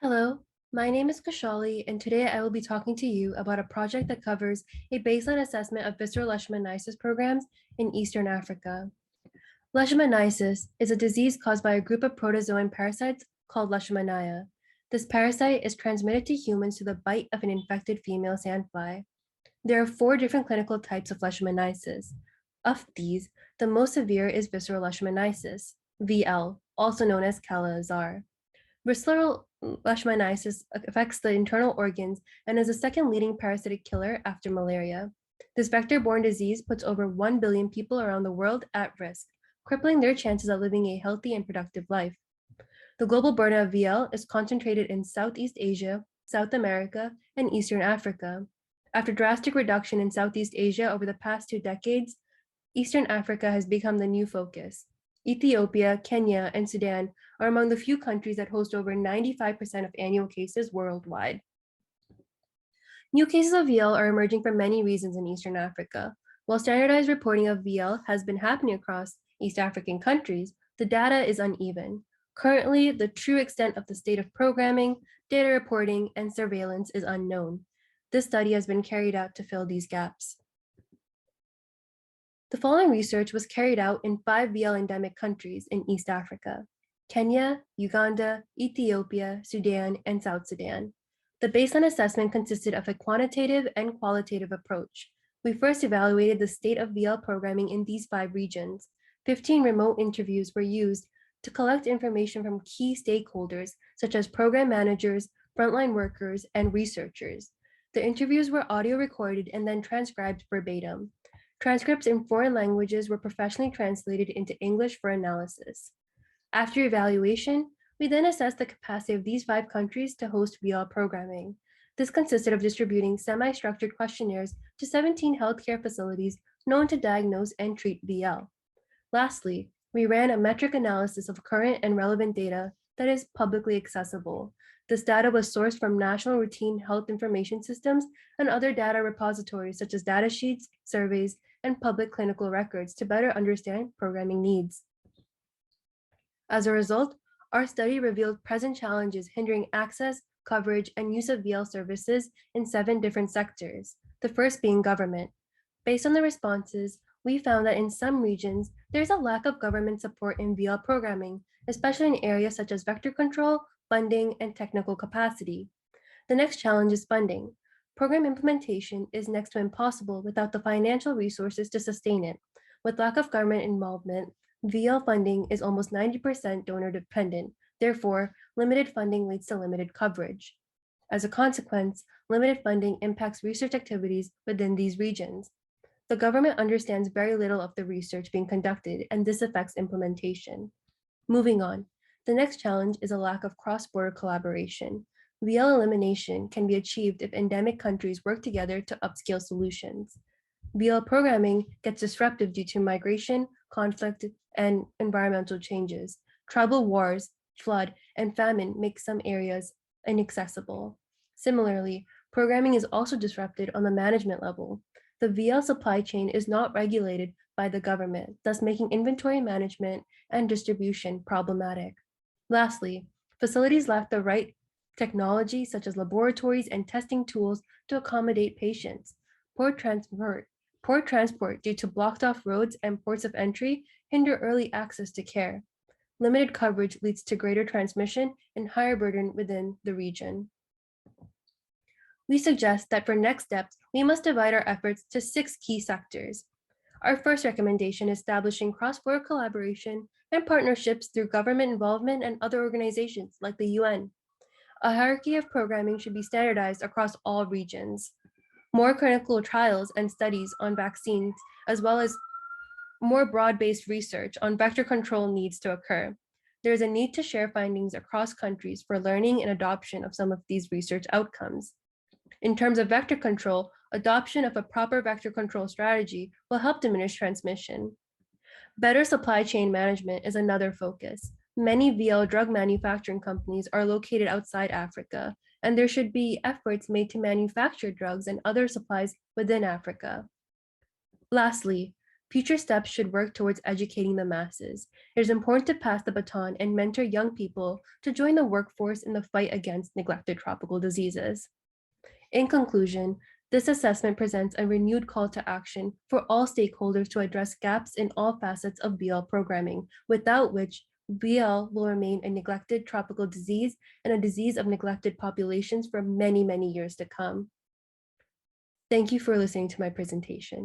Hello, my name is Kashali, and today I will be talking to you about a project that covers a baseline assessment of visceral leishmaniasis programs in Eastern Africa. Leishmaniasis is a disease caused by a group of protozoan parasites called Leishmania. This parasite is transmitted to humans through the bite of an infected female sandfly. There are four different clinical types of leishmaniasis. Of these, the most severe is visceral leishmaniasis, VL, also known as Kala-Azar. Visceral leishmaniasis affects the internal organs and is the second leading parasitic killer after malaria. This vector-borne disease puts over 1 billion people around the world at risk, crippling their chances of living a healthy and productive life. The global burden of VL is concentrated in Southeast Asia, South America, and Eastern Africa. After drastic reduction in Southeast Asia over the past 2 decades, Eastern Africa has become the new focus. Ethiopia, Kenya, and Sudan are among the few countries that host over 95% of annual cases worldwide. New cases of VL are emerging for many reasons in Eastern Africa. While standardized reporting of VL has been happening across East African countries, the data is uneven. Currently, the true extent of the state of programming, data reporting, and surveillance is unknown. This study has been carried out to fill these gaps. The following research was carried out in 5 VL endemic countries in East Africa: Kenya, Uganda, Ethiopia, Sudan, and South Sudan. The baseline assessment consisted of a quantitative and qualitative approach. We first evaluated the state of VL programming in these 5 regions. 15 remote interviews were used to collect information from key stakeholders, such as program managers, frontline workers, and researchers. The interviews were audio recorded and then transcribed verbatim. Transcripts in foreign languages were professionally translated into English for analysis. After evaluation, we then assessed the capacity of these 5 countries to host VL programming. This consisted of distributing semi-structured questionnaires to 17 healthcare facilities known to diagnose and treat VL. Lastly, we ran a metric analysis of current and relevant data that is publicly accessible. This data was sourced from national routine health information systems and other data repositories such as datasheets, surveys, and public clinical records to better understand programming needs. As a result, our study revealed present challenges hindering access, coverage, and use of VL services in 7 different sectors, the first being government. Based on the responses, we found that in some regions, there's a lack of government support in VL programming, especially in areas such as vector control, funding, and technical capacity. The next challenge is funding. Program implementation is next to impossible without the financial resources to sustain it. With lack of government involvement, VL funding is almost 90% donor dependent. Therefore, limited funding leads to limited coverage. As a consequence, limited funding impacts research activities within these regions. The government understands very little of the research being conducted, and this affects implementation. Moving on, the next challenge is a lack of cross-border collaboration. VL elimination can be achieved if endemic countries work together to upscale solutions. VL programming gets disruptive due to migration, conflict, and environmental changes. Tribal wars, flood, and famine make some areas inaccessible. Similarly, programming is also disrupted on the management level. The VL supply chain is not regulated by the government, thus making inventory management and distribution problematic. Lastly, facilities lack the right technology, such as laboratories and testing tools, to accommodate patients. Poor transport due to blocked off roads and ports of entry hinder early access to care. Limited coverage leads to greater transmission and higher burden within the region. We suggest that for next steps, we must divide our efforts to 6 key sectors. Our first recommendation is establishing cross-border collaboration and partnerships through government involvement and other organizations like the UN. A hierarchy of programming should be standardized across all regions. More clinical trials and studies on vaccines, as well as more broad-based research on vector control needs to occur. There is a need to share findings across countries for learning and adoption of some of these research outcomes. In terms of vector control, adoption of a proper vector control strategy will help diminish transmission. Better supply chain management is another focus. Many VL drug manufacturing companies are located outside Africa, and there should be efforts made to manufacture drugs and other supplies within Africa. Lastly, Future steps should work towards educating the masses. It is important to pass the baton and mentor young people to join the workforce in the fight against neglected tropical diseases. In conclusion, this assessment presents a renewed call to action for all stakeholders to address gaps in all facets of BL programming, without which BL will remain a neglected tropical disease and a disease of neglected populations for many, many years to come. Thank you for listening to my presentation.